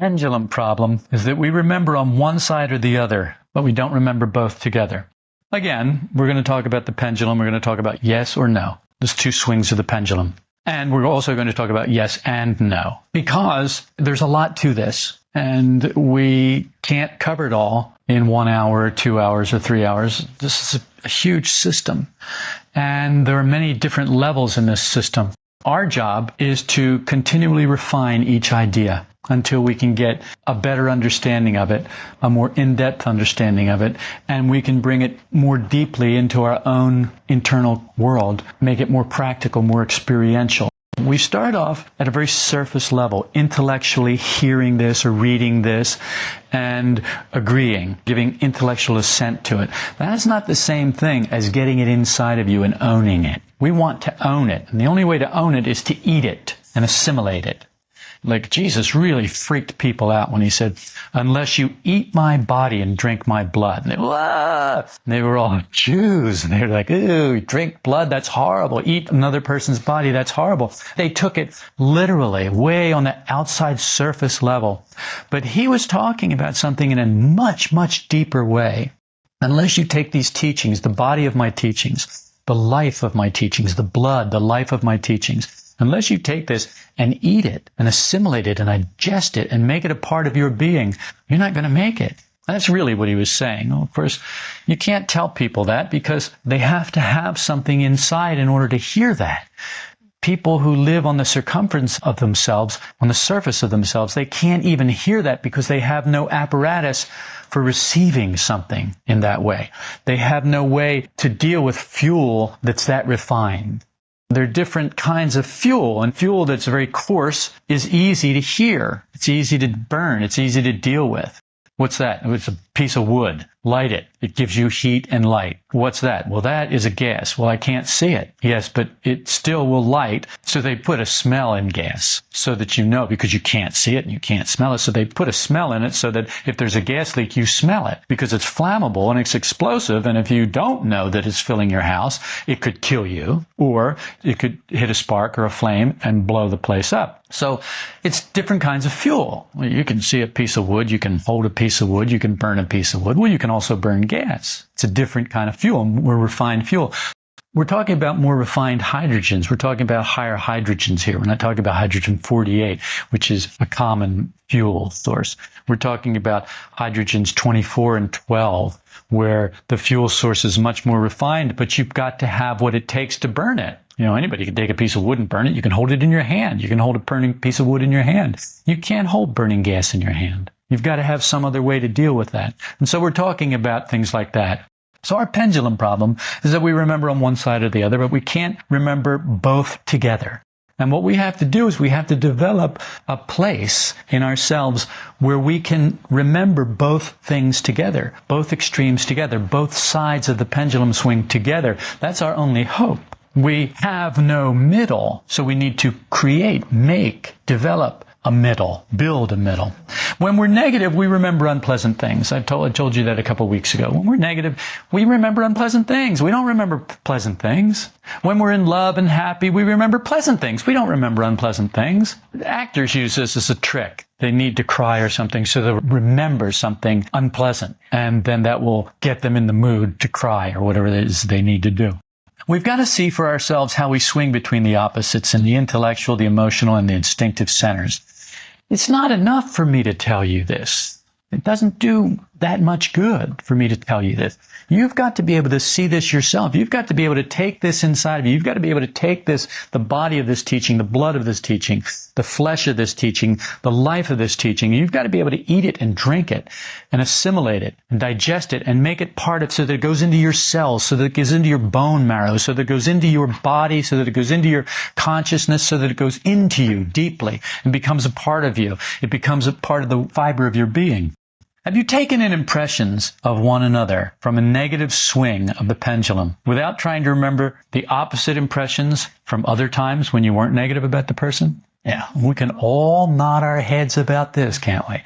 pendulum problem is that we remember on one side or the other, but we don't remember both together. Again, we're going to talk about the pendulum. We're going to talk about yes or no. There's two swings of the pendulum. And we're also going to talk about yes and no, because there's a lot to this, and we can't cover it all in 1 hour, or 2 hours, or 3 hours. This is a huge system, and there are many different levels in this system. Our job is to continually refine each idea until we can get a better understanding of it, a more in-depth understanding of it, and we can bring it more deeply into our own internal world, make it more practical, more experiential. We start off at a very surface level, intellectually hearing this or reading this and agreeing, giving intellectual assent to it. That is not the same thing as getting it inside of you and owning it. We want to own it, and the only way to own it is to eat it and assimilate it. Like Jesus really freaked people out when he said, unless you eat my body and drink my blood. And they were all Jews, and they were like, ooh, drink blood, that's horrible. Eat another person's body, that's horrible. They took it literally, way on the outside surface level. But he was talking about something in a much, much deeper way. Unless you take these teachings, the body of my teachings, the life of my teachings, the blood, the life of my teachings, unless you take this and eat it and assimilate it and digest it and make it a part of your being, you're not going to make it. That's really what he was saying. Well, of course, you can't tell people that because they have to have something inside in order to hear that. People who live on the circumference of themselves, on the surface of themselves, they can't even hear that because they have no apparatus for receiving something in that way. They have no way to deal with fuel that's that refined. There are different kinds of fuel, and fuel that's very coarse is easy to hear. It's easy to burn. It's easy to deal with. What's that? It's a piece of wood. Light it. It gives you heat and light. What's that? Well, that is a gas. Well, I can't see it. Yes, but it still will light. So they put a smell in gas so that you know, because you can't see it and you can't smell it. So they put a smell in it so that if there's a gas leak, you smell it because it's flammable and it's explosive. And if you don't know that it's filling your house, it could kill you, or it could hit a spark or a flame and blow the place up. So it's different kinds of fuel. You can see a piece of wood. You can hold a piece of wood. You can burn a piece of wood. Well, you can also burn gas. It's a different kind of fuel, more refined fuel. We're talking about more refined hydrogens. We're talking about higher hydrogens here. We're not talking about hydrogen-48, which is a common fuel source. We're talking about hydrogens 24 and 12, where the fuel source is much more refined, but you've got to have what it takes to burn it. You know, anybody can take a piece of wood and burn it. You can hold it in your hand. You can hold a burning piece of wood in your hand. You can't hold burning gas in your hand. You've got to have some other way to deal with that. And so we're talking about things like that. So our pendulum problem is that we remember on one side or the other, but we can't remember both together. And what we have to do is we have to develop a place in ourselves where we can remember both things together, both extremes together, both sides of the pendulum swing together. That's our only hope. We have no middle, so we need to create, make, develop a middle, build a middle. When we're negative, we remember unpleasant things. I told you that a couple of weeks ago. When we're negative, we remember unpleasant things. We don't remember pleasant things. When we're in love and happy, we remember pleasant things. We don't remember unpleasant things. Actors use this as a trick. They need to cry or something, so they'll remember something unpleasant, and then that will get them in the mood to cry or whatever it is they need to do. We've got to see for ourselves how we swing between the opposites in the intellectual, the emotional, and the instinctive centers. It's not enough for me to tell you this. It doesn't do that much good for me to tell you this. You've got to be able to see this yourself. You've got to be able to take this inside of you. You've got to be able to take this, the body of this teaching, the blood of this teaching, the flesh of this teaching, the life of this teaching. And you've got to be able to eat it and drink it and assimilate it and digest it and make it part of, so that it goes into your cells, so that it goes into your bone marrow, so that it goes into your body, so that it goes into your consciousness, so that it goes into you deeply and becomes a part of you. It becomes a part of the fiber of your being. Have you taken in impressions of one another from a negative swing of the pendulum without trying to remember the opposite impressions from other times when you weren't negative about the person? Yeah, we can all nod our heads about this, can't we?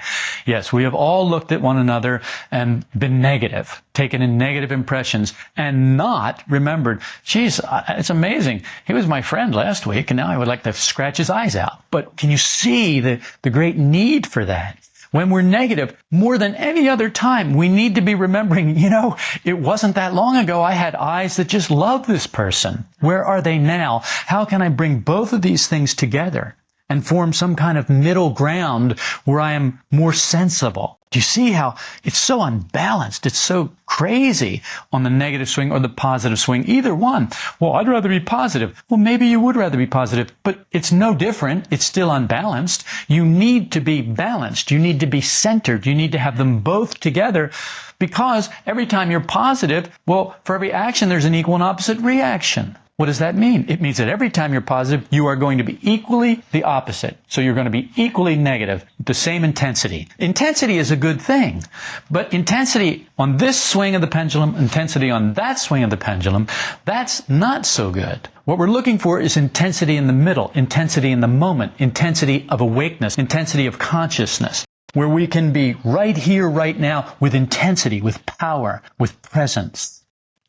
Yes, we have all looked at one another and been negative, taken in negative impressions, and not remembered, geez, it's amazing. He was my friend last week, and now I would like to scratch his eyes out. But can you see the great need for that? When we're negative, more than any other time, we need to be remembering, it wasn't that long ago I had eyes that just loved this person. Where are they now? How can I bring both of these things together and form some kind of middle ground where I am more sensible? Do you see how it's so unbalanced? It's so crazy on the negative swing or the positive swing, either one. Well, I'd rather be positive. Well, maybe you would rather be positive, but it's no different. It's still unbalanced. You need to be balanced. You need to be centered. You need to have them both together, because every time you're positive, well, for every action, there's an equal and opposite reaction. What does that mean? It means that every time you're positive, you are going to be equally the opposite. So you're going to be equally negative, the same intensity. Intensity is a good thing, but intensity on this swing of the pendulum, intensity on that swing of the pendulum, that's not so good. What we're looking for is intensity in the middle, intensity in the moment, intensity of awakeness, intensity of consciousness, where we can be right here, right now, with intensity, with power, with presence.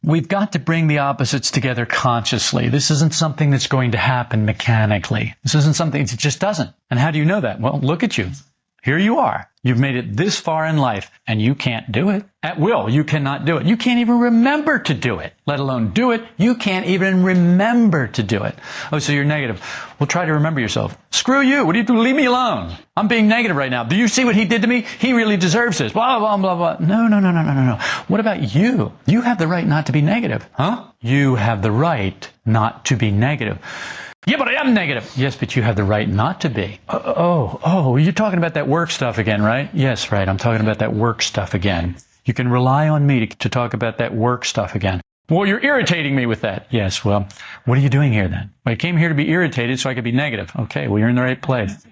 We've got to bring the opposites together consciously. This isn't something that's going to happen mechanically. This isn't something, it just doesn't. And how do you know that? Well, look at you. Here you are. You've made it this far in life, and you can't do it. At will, you cannot do it. You can't even remember to do it, let alone do it. You can't even remember to do it. Oh, so you're negative. Well, try to remember yourself. Screw you. What do you do? Leave me alone. I'm being negative right now. Do you see what he did to me? He really deserves this. Blah, blah, blah, blah. No. What about you? You have the right not to be negative. Huh? You have the right not to be negative. Yeah, but I am negative. Yes, but you have the right not to be. Oh, you're talking about that work stuff again, right? Yes, right. I'm talking about that work stuff again. You can rely on me to talk about that work stuff again. Well, you're irritating me with that. Yes, well, what are you doing here then? Well, I came here to be irritated so I could be negative. Okay, well, you're in the right place.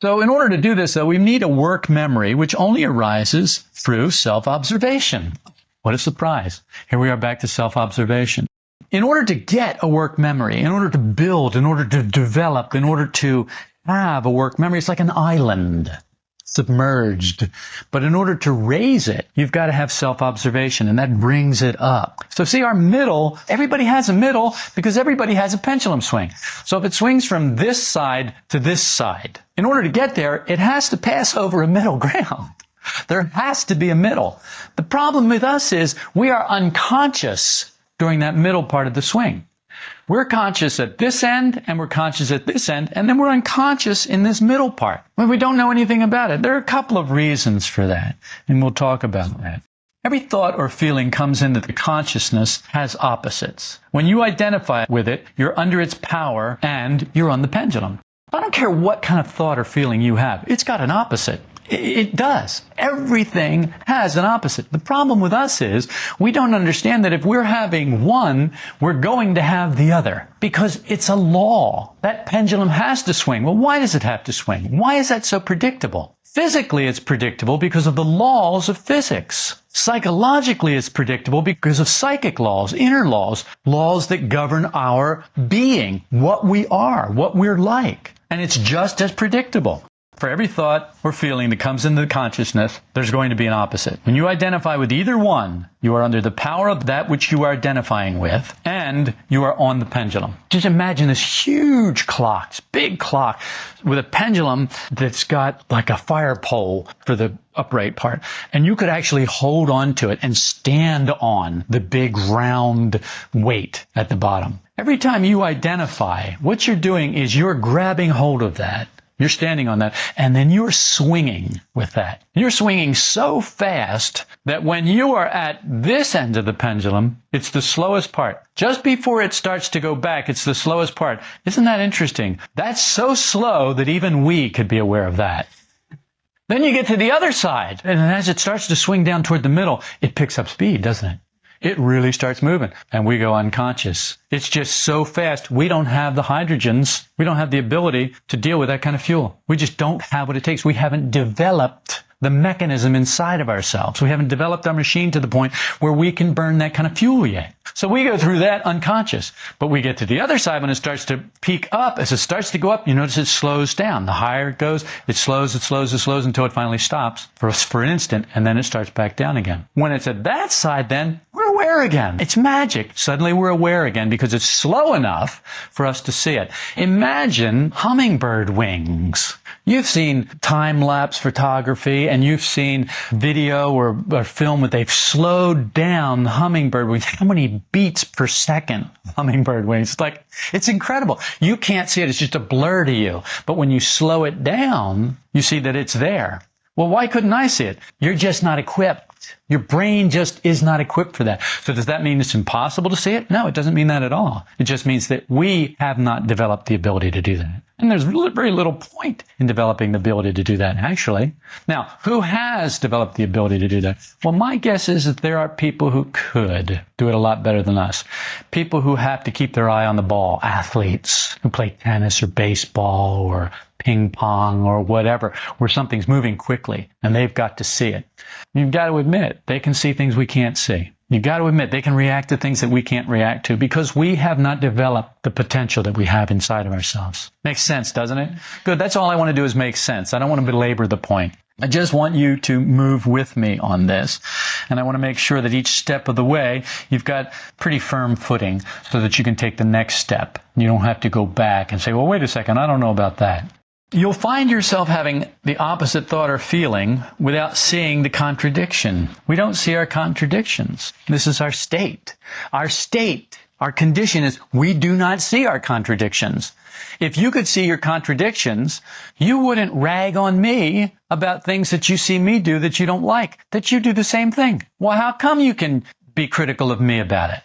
So in order to do this, though, we need a work memory, which only arises through self-observation. What a surprise. Here we are back to self-observation. In order to get a work memory, in order to build, in order to develop, in order to have a work memory, it's like an island, submerged. But in order to raise it, you've got to have self-observation, and that brings it up. So see, our middle, everybody has a middle because everybody has a pendulum swing. So if it swings from this side to this side, in order to get there, it has to pass over a middle ground. There has to be a middle. The problem with us is we are unconscious during that middle part of the swing. We're conscious at this end, and we're conscious at this end, and then we're unconscious in this middle part when we don't know anything about it. There are a couple of reasons for that, and we'll talk about that. Every thought or feeling comes into the consciousness has opposites. When you identify with it, you're under its power, and you're on the pendulum. I don't care what kind of thought or feeling you have. It's got an opposite. It does. Everything has an opposite. The problem with us is we don't understand that if we're having one, we're going to have the other, because it's a law. That pendulum has to swing. Well, why does it have to swing? Why is that so predictable? Physically, it's predictable because of the laws of physics. Psychologically, it's predictable because of psychic laws, inner laws, laws that govern our being, what we are, what we're like. And it's just as predictable. For every thought or feeling that comes into the consciousness, there's going to be an opposite. When you identify with either one, you are under the power of that which you are identifying with, and you are on the pendulum. Just imagine this huge clock, this big clock, with a pendulum that's got like a fire pole for the upright part. And you could actually hold on to it and stand on the big round weight at the bottom. Every time you identify, what you're doing is you're grabbing hold of that. You're standing on that, and then you're swinging with that. You're swinging so fast that when you are at this end of the pendulum, it's the slowest part. Just before it starts to go back, it's the slowest part. Isn't that interesting? That's so slow that even we could be aware of that. Then you get to the other side, and as it starts to swing down toward the middle, it picks up speed, doesn't it? It really starts moving, and we go unconscious. It's just so fast. We don't have the hydrogens. We don't have the ability to deal with that kind of fuel. We just don't have what it takes. We haven't developed the mechanism inside of ourselves. We haven't developed our machine to the point where we can burn that kind of fuel yet. So we go through that unconscious. But we get to the other side when it starts to peak up. As it starts to go up, you notice it slows down. The higher it goes, it slows until it finally stops for an instant, and then it starts back down again. When it's at that side, then we're aware again. It's magic. Suddenly we're aware again because it's slow enough for us to see it. Imagine hummingbird wings. You've seen time-lapse photography and you've seen video or film where they've slowed down hummingbird wings. How many beats per second hummingbird wings? It's incredible. You can't see it. It's just a blur to you. But when you slow it down, you see that it's there. Well, why couldn't I see it? You're just not equipped. Your brain just is not equipped for that. So does that mean it's impossible to see it? No, it doesn't mean that at all. It just means that we have not developed the ability to do that. And there's very little point in developing the ability to do that, actually. Now, who has developed the ability to do that? Well, my guess is that there are people who could do it a lot better than us. People who have to keep their eye on the ball, athletes who play tennis or baseball or ping pong or whatever, where something's moving quickly and they've got to see it. You've got to admit, they can see things we can't see. You've got to admit, they can react to things that we can't react to because we have not developed the potential that we have inside of ourselves. Makes sense, doesn't it? Good. That's all I want to do is make sense. I don't want to belabor the point. I just want you to move with me on this. And I want to make sure that each step of the way, you've got pretty firm footing so that you can take the next step. You don't have to go back and say, well, wait a second, I don't know about that. You'll find yourself having the opposite thought or feeling without seeing the contradiction. We don't see our contradictions. This is our state. Our state, our condition is we do not see our contradictions. If you could see your contradictions, you wouldn't rag on me about things that you see me do that you don't like, that you do the same thing. Well, how come you can be critical of me about it?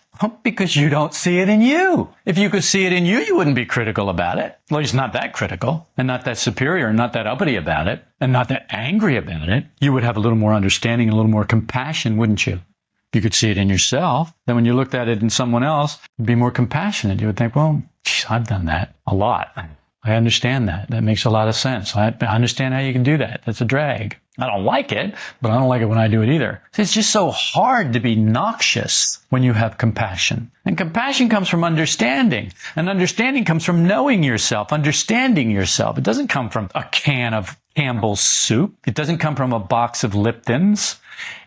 Because you don't see it in you. If you could see it in you, you wouldn't be critical about it. Well, it's not that critical, and not that superior, and not that uppity about it, and not that angry about it. You would have a little more understanding and a little more compassion, wouldn't you? If you could see it in yourself, then when you looked at it in someone else, you'd be more compassionate. You would think, well, geez, I've done that a lot. I understand that. That makes a lot of sense. I understand how you can do that. That's a drag. I don't like it, but I don't like it when I do it either. It's just so hard to be noxious when you have compassion. And compassion comes from understanding. And understanding comes from knowing yourself, understanding yourself. It doesn't come from a can of Campbell's soup. It doesn't come from a box of Lipton's.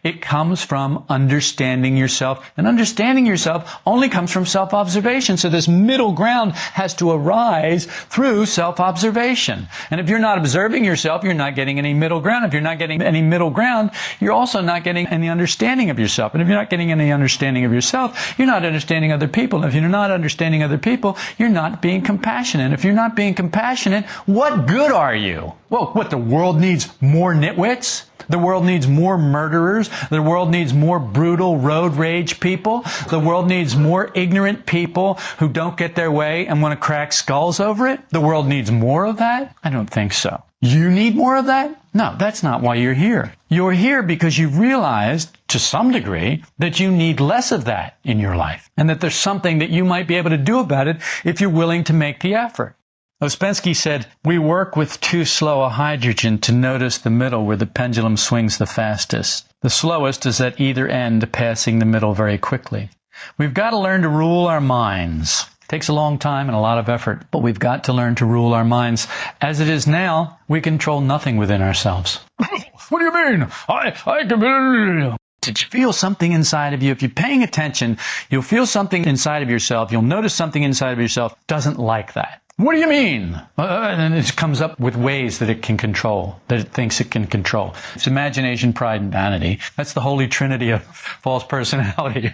It comes from understanding yourself. And understanding yourself only comes from self-observation. So this middle ground has to arise through self-observation. And if you're not observing yourself, you're not getting any middle ground. If you're not getting any middle ground, you're also not getting any understanding of yourself. And if you're not getting any understanding of yourself, you're not understanding other people. And if you're not understanding other people, you're not being compassionate. If you're not being compassionate, what good are you? Well, what, the world needs more nitwits? The world needs more murderers. The world needs more brutal road rage people. The world needs more ignorant people who don't get their way and want to crack skulls over it. The world needs more of that? I don't think so. You need more of that? No, that's not why you're here. You're here because you've realized, to some degree, that you need less of that in your life. And that there's something that you might be able to do about it if you're willing to make the effort. Ouspensky said, we work with too slow a hydrogen to notice the middle where the pendulum swings the fastest. The slowest is at either end, passing the middle very quickly. We've got to learn to rule our minds. It takes a long time and a lot of effort, but we've got to learn to rule our minds. As it is now, we control nothing within ourselves. What do you mean? I can... Did you feel something inside of you? If you're paying attention, you'll feel something inside of yourself. You'll notice something inside of yourself doesn't like that. What do you mean? And it comes up with ways that it can control, that it thinks it can control. It's imagination, pride, and vanity. That's the holy trinity of false personality.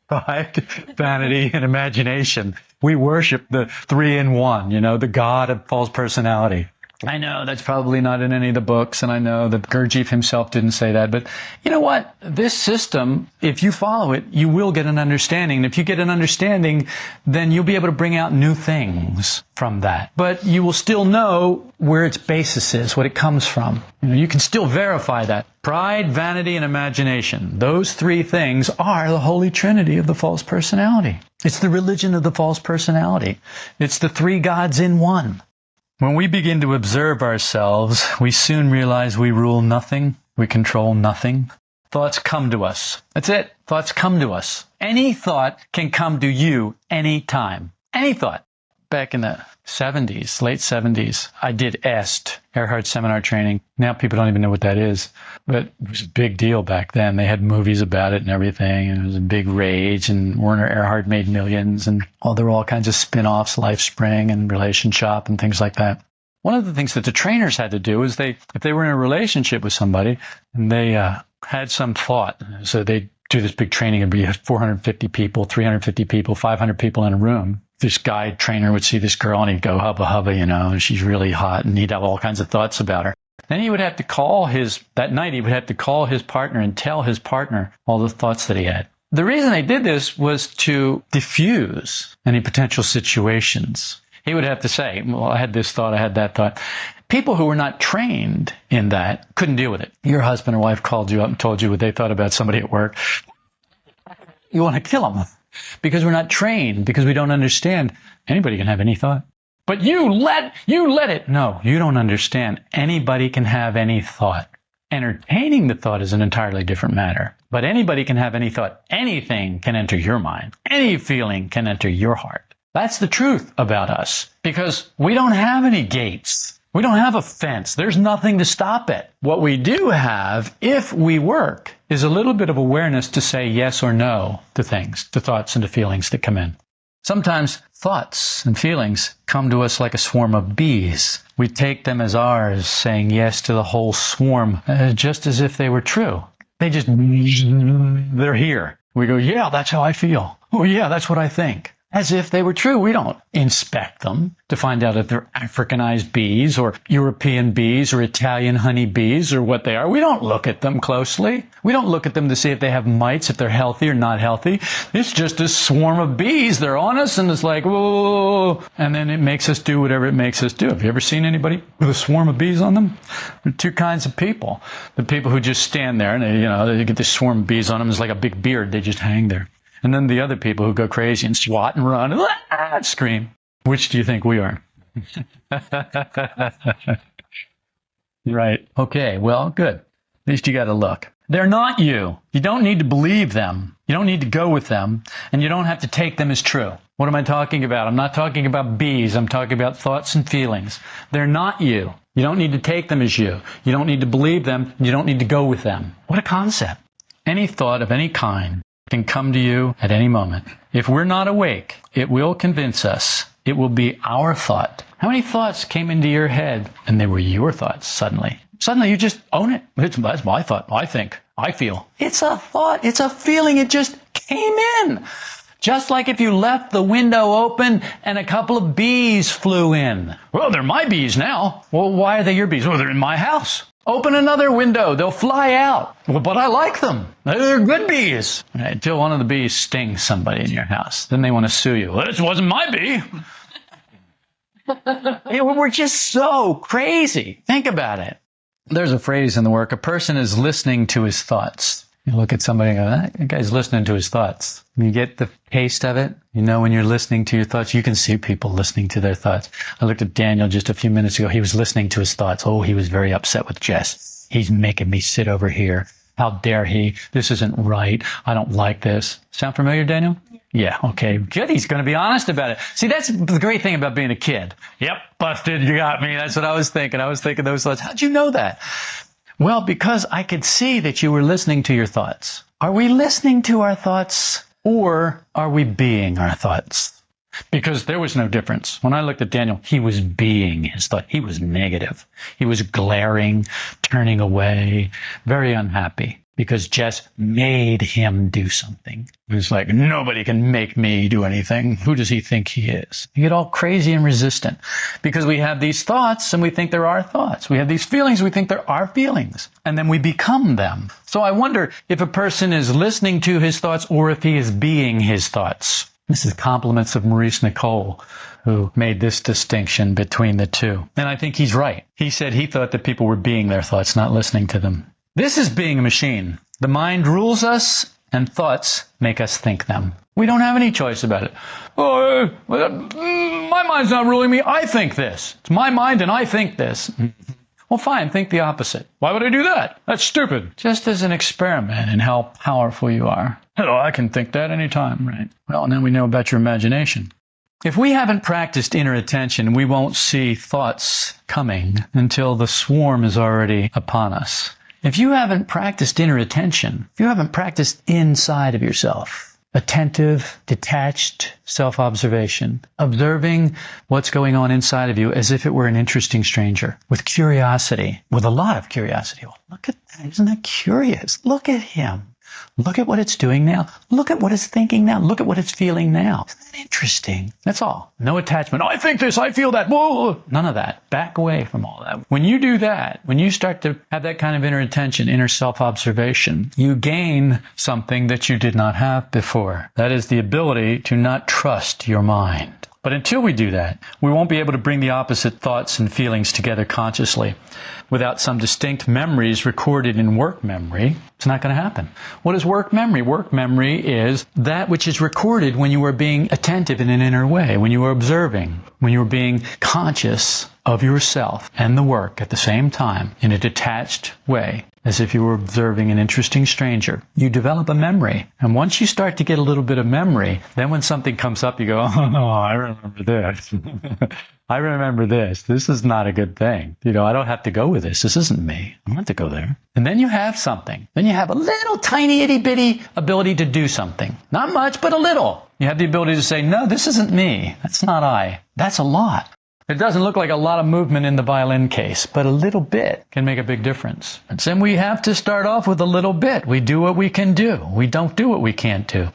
Pride, vanity, and imagination. We worship the three-in-one, the God of false personality. I know that's probably not in any of the books, and I know that Gurdjieff himself didn't say that, but you know what? This system, if you follow it, you will get an understanding. And if you get an understanding, then you'll be able to bring out new things from that. But you will still know where its basis is, what it comes from. You can still verify that. Pride, vanity, and imagination. Those three things are the holy trinity of the false personality. It's the religion of the false personality. It's the three gods in one. When we begin to observe ourselves, we soon realize we rule nothing, we control nothing. Thoughts come to us. That's it. Thoughts come to us. Any thought can come to you any time. Any thought. back in the 70s, late 70s, I did EST, Earhart Seminar Training. Now people don't even know what that is, but it was a big deal back then. They had movies about it and everything, and it was a big rage, and Werner Earhart made millions, and there were all kinds of spin-offs, LifeSpring and Relation Shop and things like that. One of the things that the trainers had to do is if they were in a relationship with somebody and they had some thought, so they'd do this big training. It'd be 450 people, 350 people, 500 people in a room. This guy trainer would see this girl and he'd go, hubba, hubba, and she's really hot, and he'd have all kinds of thoughts about her. Then he would have to call that night he would have to call his partner and tell his partner all the thoughts that he had. The reason they did this was to diffuse any potential situations. He would have to say, well, I had this thought, I had that thought. People who were not trained in that couldn't deal with it. Your husband or wife called you up and told you what they thought about somebody at work. You want to kill them because we're not trained, because we don't understand. Anybody can have any thought. But you let it. No, you don't understand. Anybody can have any thought. Entertaining the thought is an entirely different matter. But anybody can have any thought. Anything can enter your mind. Any feeling can enter your heart. That's the truth about us, because we don't have any gates. We don't have a fence. There's nothing to stop it. What we do have, if we work, is a little bit of awareness to say yes or no to things, to thoughts and to feelings that come in. Sometimes thoughts and feelings come to us like a swarm of bees. We take them as ours, saying yes to the whole swarm, just as if they were true. They're here. We go, yeah, that's how I feel. Oh, yeah, that's what I think. As if they were true. We don't inspect them to find out if they're Africanized bees or European bees or Italian honey bees or what they are. We don't look at them closely. We don't look at them to see if they have mites, if they're healthy or not healthy. It's just a swarm of bees. They're on us, and it's like, whoa, and then it makes us do whatever it makes us do. Have you ever seen anybody with a swarm of bees on them? There are two kinds of people. The people who just stand there and they get this swarm of bees on them. It's like a big beard. They just hang there. And then the other people who go crazy and swat and run and scream. Which do you think we are? Right. Okay, well, good. At least you got to look. They're not you. You don't need to believe them. You don't need to go with them. And you don't have to take them as true. What am I talking about? I'm not talking about bees. I'm talking about thoughts and feelings. They're not you. You don't need to take them as you. You don't need to believe them. You don't need to go with them. What a concept. Any thought of any kind can come to you at any moment. If we're not awake, it will convince us. It will be our thought. How many thoughts came into your head and they were your thoughts suddenly? Suddenly you just own it. That's my thought. I think. I feel. It's a thought. It's a feeling. It just came in. Just like if you left the window open and a couple of bees flew in. Well, they're my bees now. Well, why are they your bees? Well, they're in my house. Open another window. They'll fly out. Well, but I like them. They're good bees. Right, until one of the bees stings somebody in your house. Then they want to sue you. Well, this wasn't my bee. We're just so crazy. Think about it. There's a phrase in the work, a person is listening to his thoughts. You look at somebody and go, that guy's listening to his thoughts. You get the taste of it. When you're listening to your thoughts, you can see people listening to their thoughts. I looked at Daniel just a few minutes ago. He was listening to his thoughts. Oh, he was very upset with Jess. He's making me sit over here. How dare he? This isn't right. I don't like this. Sound familiar, Daniel? Yeah, okay, good. He's going to be honest about it. See, that's the great thing about being a kid. Yep, busted, you got me. That's what I was thinking. I was thinking those thoughts. How'd you know that? Well, because I could see that you were listening to your thoughts. Are we listening to our thoughts, or are we being our thoughts? Because there was no difference. When I looked at Daniel, he was being his thought. He was negative. He was glaring, turning away, very unhappy. Because Jess made him do something. It was like, nobody can make me do anything. Who does he think he is? You get all crazy and resistant because we have these thoughts and we think they're our thoughts. We have these feelings, we think they're our feelings. And then we become them. So I wonder if a person is listening to his thoughts or if he is being his thoughts. This is compliments of Maurice Nicole, who made this distinction between the two. And I think he's right. He said he thought that people were being their thoughts, not listening to them. This is being a machine. The mind rules us, and thoughts make us think them. We don't have any choice about it. Oh, my mind's not ruling me. I think this. It's my mind, and I think this. Well, fine. Think the opposite. Why would I do that? That's stupid. Just as an experiment in how powerful you are. Hello, I can think that anytime, right? Well, now we know about your imagination. If we haven't practiced inner attention, we won't see thoughts coming until the swarm is already upon us. If you haven't practiced inner attention, if you haven't practiced inside of yourself, attentive, detached self-observation, observing what's going on inside of you as if it were an interesting stranger, with curiosity, with a lot of curiosity. Well, look at that. Isn't that curious? Look at him. Look at what it's doing now. Look at what it's thinking now. Look at what it's feeling now. Isn't that interesting? That's all. No attachment. Oh, I think this, I feel that. Whoa. None of that. Back away from all that. When you do that, when you start to have that kind of inner attention, inner self-observation, you gain something that you did not have before. That is the ability to not trust your mind. But until we do that, we won't be able to bring the opposite thoughts and feelings together consciously. Without some distinct memories recorded in work memory, it's not going to happen. What is work memory? Work memory is that which is recorded when you are being attentive in an inner way, when you are observing, when you are being conscious of yourself and the work at the same time in a detached way, as if you were observing an interesting stranger. You develop a memory. And once you start to get a little bit of memory, then when something comes up, you go, oh, I remember this. I remember this. This is not a good thing. I don't have to go with this. This isn't me. I don't have to go there. And then you have something. Then you have a little tiny itty bitty ability to do something. Not much, but a little. You have the ability to say, no, this isn't me. That's not I. That's a lot. It doesn't look like a lot of movement in the violin case, but a little bit can make a big difference. And then we have to start off with a little bit. We do what we can do. We don't do what we can't do.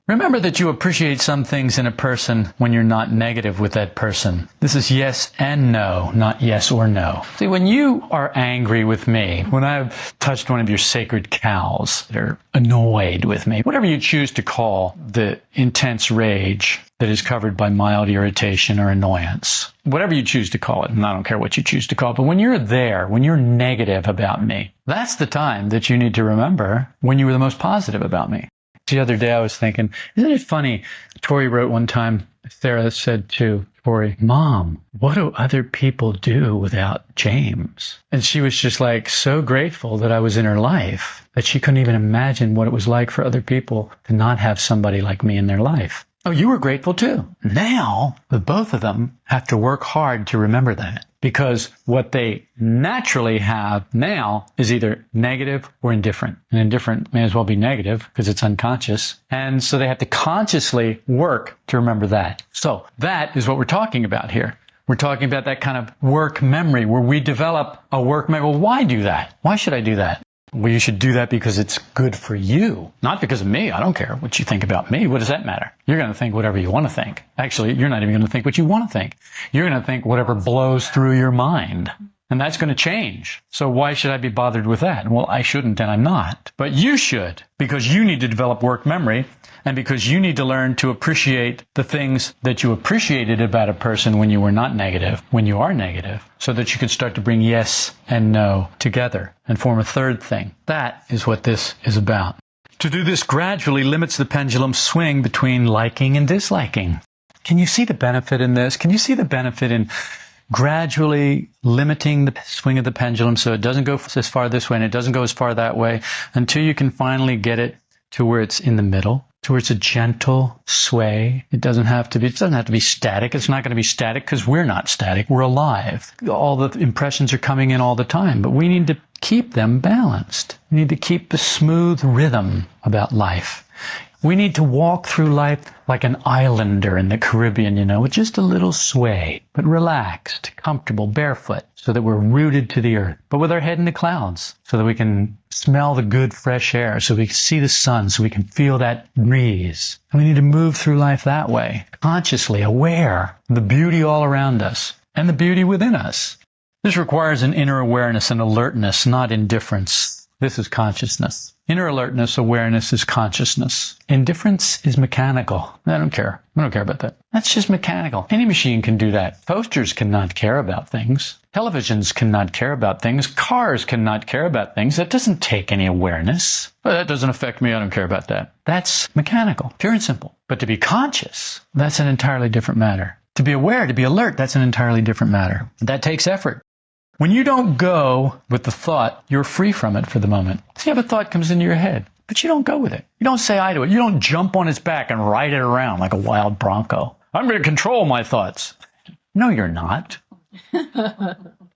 Remember that you appreciate some things in a person when you're not negative with that person. This is yes and no, not yes or no. See, when you are angry with me, when I've touched one of your sacred cows, they're annoyed with me, whatever you choose to call the intense rage that is covered by mild irritation or annoyance, whatever you choose to call it, and I don't care what you choose to call it, but when you're there, when you're negative about me, that's the time that you need to remember when you were the most positive about me. The other day I was thinking, isn't it funny? Tori wrote one time, Sarah said to Tori, Mom, what do other people do without James? And she was just like so grateful that I was in her life that she couldn't even imagine what it was like for other people to not have somebody like me in their life. Oh, you were grateful too. Now, the both of them have to work hard to remember that. Because what they naturally have now is either negative or indifferent. And indifferent may as well be negative because it's unconscious. And so they have to consciously work to remember that. So that is what we're talking about here. We're talking about that kind of work memory where we develop a work memory. Well, why do that? Why should I do that? Well, you should do that because it's good for you, not because of me. I don't care what you think about me. What does that matter? You're going to think whatever you want to think. Actually, you're not even going to think what you want to think. You're going to think whatever blows through your mind. And that's going to change. So why should I be bothered with that? Well, I shouldn't and I'm not. But you should, because you need to develop work memory and because you need to learn to appreciate the things that you appreciated about a person when you were not negative, when you are negative, so that you can start to bring yes and no together and form a third thing. That is what this is about. To do this gradually limits the pendulum's swing between liking and disliking. Can you see the benefit in this? Can you see the benefit in gradually limiting the swing of the pendulum so it doesn't go as far this way and it doesn't go as far that way until you can finally get it to where it's in the middle, to where it's a gentle sway. It doesn't have to be static. It's not going to be static because we're not static. We're alive. All the impressions are coming in all the time, but we need to keep them balanced. We need to keep the smooth rhythm about life. We need to walk through life like an islander in the Caribbean, with just a little sway, but relaxed, comfortable, barefoot, so that we're rooted to the earth, but with our head in the clouds, so that we can smell the good fresh air, so we can see the sun, so we can feel that breeze. And we need to move through life that way, consciously aware of the beauty all around us and the beauty within us. This requires an inner awareness and alertness, not indifference. This is consciousness. Inner alertness, awareness is consciousness. Indifference is mechanical. I don't care. I don't care about that. That's just mechanical. Any machine can do that. Toasters cannot care about things. Televisions cannot care about things. Cars cannot care about things. That doesn't take any awareness. Well, that doesn't affect me. I don't care about that. That's mechanical, pure and simple. But to be conscious, that's an entirely different matter. To be aware, to be alert, that's an entirely different matter. That takes effort. When you don't go with the thought, you're free from it for the moment. See if a thought comes into your head, but you don't go with it. You don't say I to it. You don't jump on its back and ride it around like a wild bronco. I'm going to control my thoughts. No, you're not.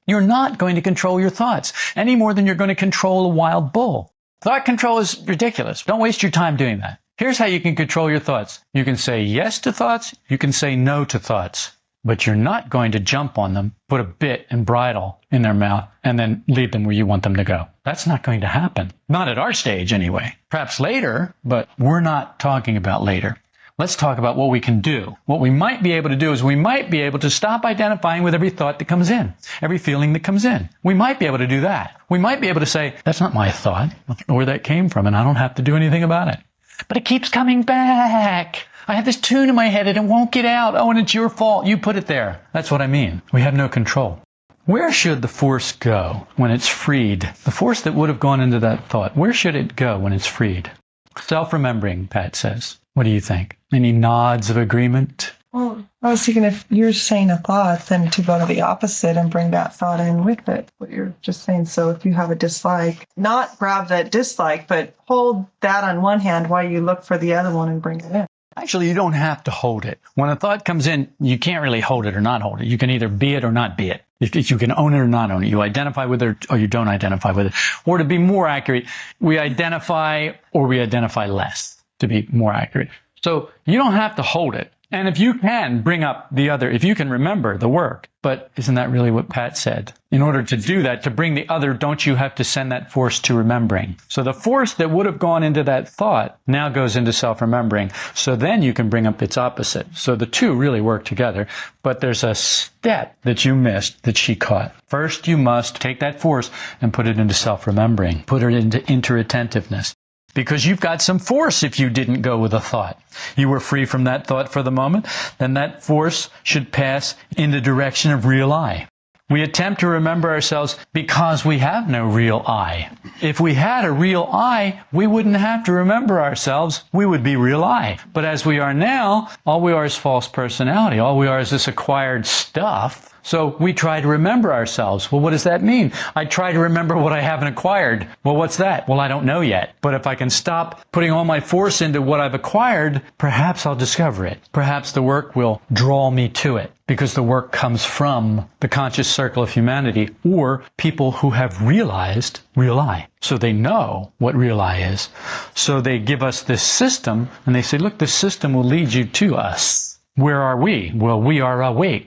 You're not going to control your thoughts any more than you're going to control a wild bull. Thought control is ridiculous. Don't waste your time doing that. Here's how you can control your thoughts. You can say yes to thoughts. You can say no to thoughts. But you're not going to jump on them, put a bit and bridle in their mouth, and then lead them where you want them to go. That's not going to happen. Not at our stage, anyway. Perhaps later, but we're not talking about later. Let's talk about what we can do. What we might be able to do is we might be able to stop identifying with every thought that comes in, every feeling that comes in. We might be able to do that. We might be able to say, that's not my thought. I don't know where that came from, and I don't have to do anything about it. But it keeps coming back. I have this tune in my head and it won't get out. Oh, and it's your fault. You put it there. That's what I mean. We have no control. Where should the force go when it's freed? The force that would have gone into that thought, where should it go when it's freed? Self-remembering, Pat says. What do you think? Any nods of agreement? Well, I was thinking if you're saying a thought, then to go to the opposite and bring that thought in with it, what you're just saying. So if you have a dislike, not grab that dislike, but hold that on one hand while you look for the other one and bring it in. Actually, you don't have to hold it. When a thought comes in, you can't really hold it or not hold it. You can either be it or not be it. You can own it or not own it. You identify with it or you don't identify with it. Or to be more accurate, we identify or we identify less, to be more accurate. So you don't have to hold it. And if you can bring up the other, if you can remember the work, but isn't that really what Pat said? In order to do that, to bring the other, don't you have to send that force to remembering? So the force that would have gone into that thought now goes into self-remembering. So then you can bring up its opposite. So the two really work together, but there's a step that you missed that she caught. First, you must take that force and put it into self-remembering, put it into interattentiveness. Because you've got some force if you didn't go with a thought. You were free from that thought for the moment, then that force should pass in the direction of real I. We attempt to remember ourselves because we have no real I. If we had a real I, we wouldn't have to remember ourselves. We would be real I. But as we are now, all we are is false personality. All we are is this acquired stuff. So we try to remember ourselves. Well, what does that mean? I try to remember what I haven't acquired. Well, what's that? Well, I don't know yet. But if I can stop putting all my force into what I've acquired, perhaps I'll discover it. Perhaps the work will draw me to it, because the work comes from the conscious circle of humanity or people who have realized real I. So they know what real I is. So they give us this system and they say, look, this system will lead you to us. Where are we? Well, we are awake.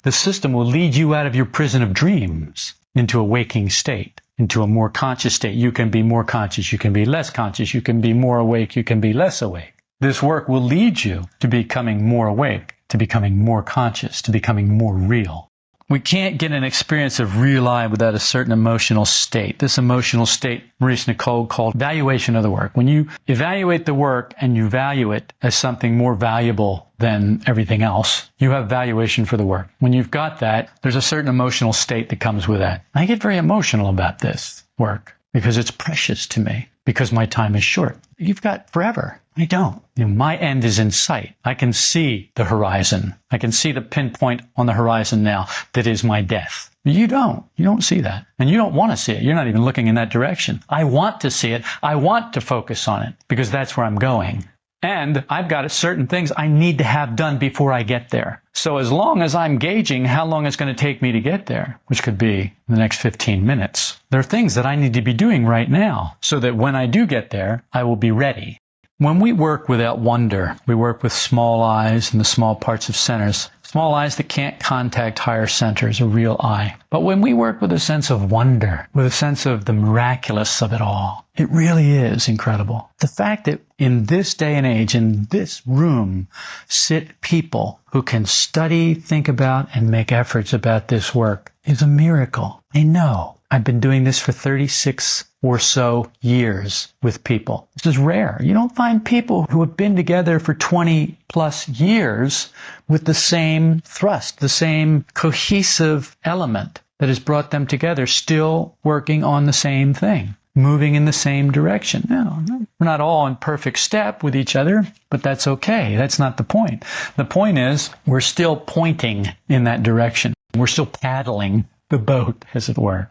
The system will lead you out of your prison of dreams into a waking state, into a more conscious state. You can be more conscious. You can be less conscious. You can be more awake. You can be less awake. This work will lead you to becoming more awake, to becoming more conscious, to becoming more real. We can't get an experience of real I without a certain emotional state. This emotional state, Maurice Nicole called valuation of the work. When you evaluate the work and you value it as something more valuable than everything else, you have valuation for the work. When you've got that, there's a certain emotional state that comes with that. I get very emotional about this work because it's precious to me, because my time is short. You've got forever. I don't. My end is in sight. I can see the horizon. I can see the pinpoint on the horizon now that is my death. You don't. You don't see that. And you don't want to see it. You're not even looking in that direction. I want to see it. I want to focus on it because that's where I'm going. And I've got certain things I need to have done before I get there. So as long as I'm gauging how long it's going to take me to get there, which could be the next 15 minutes, there are things that I need to be doing right now so that when I do get there, I will be ready. When we work without wonder, we work with small eyes and the small parts of centers, small eyes that can't contact higher centers, a real I. But when we work with a sense of wonder, with a sense of the miraculous of it all, it really is incredible. The fact that in this day and age, in this room, sit people who can study, think about, and make efforts about this work is a miracle. I know. I've been doing this for 36 or so years with people. This is rare. You don't find people who have been together for 20 plus years with the same thrust, the same cohesive element that has brought them together, still working on the same thing, moving in the same direction. No, we're not all in perfect step with each other, but that's okay. That's not the point. The point is we're still pointing in that direction. We're still paddling the boat, as it were.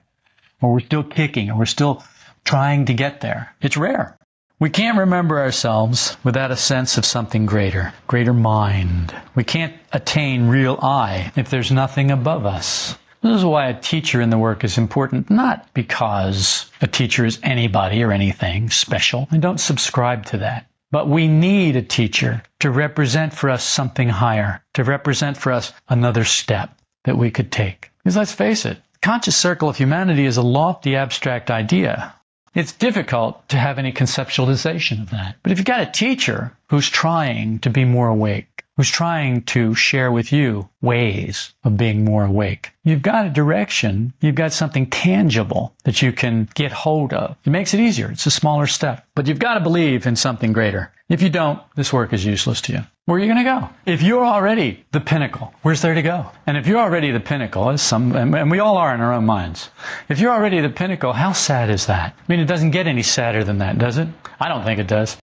Or we're still kicking, or we're still trying to get there. It's rare. We can't remember ourselves without a sense of something greater mind. We can't attain real I if there's nothing above us. This is why a teacher in the work is important, not because a teacher is anybody or anything special. I don't subscribe to that. But we need a teacher to represent for us something higher, to represent for us another step that we could take. Because let's face it, the conscious circle of humanity is a lofty abstract idea. It's difficult to have any conceptualization of that. But if you've got a teacher who's trying to be more awake, who's trying to share with you ways of being more awake, you've got a direction, you've got something tangible that you can get hold of. It makes it easier. It's a smaller step. But you've got to believe in something greater. If you don't, this work is useless to you. Where are you going to go? If you're already the pinnacle, where's there to go? And if you're already the pinnacle, and we all are in our own minds, if you're already the pinnacle, how sad is that? I mean, it doesn't get any sadder than that, does it? I don't think it does.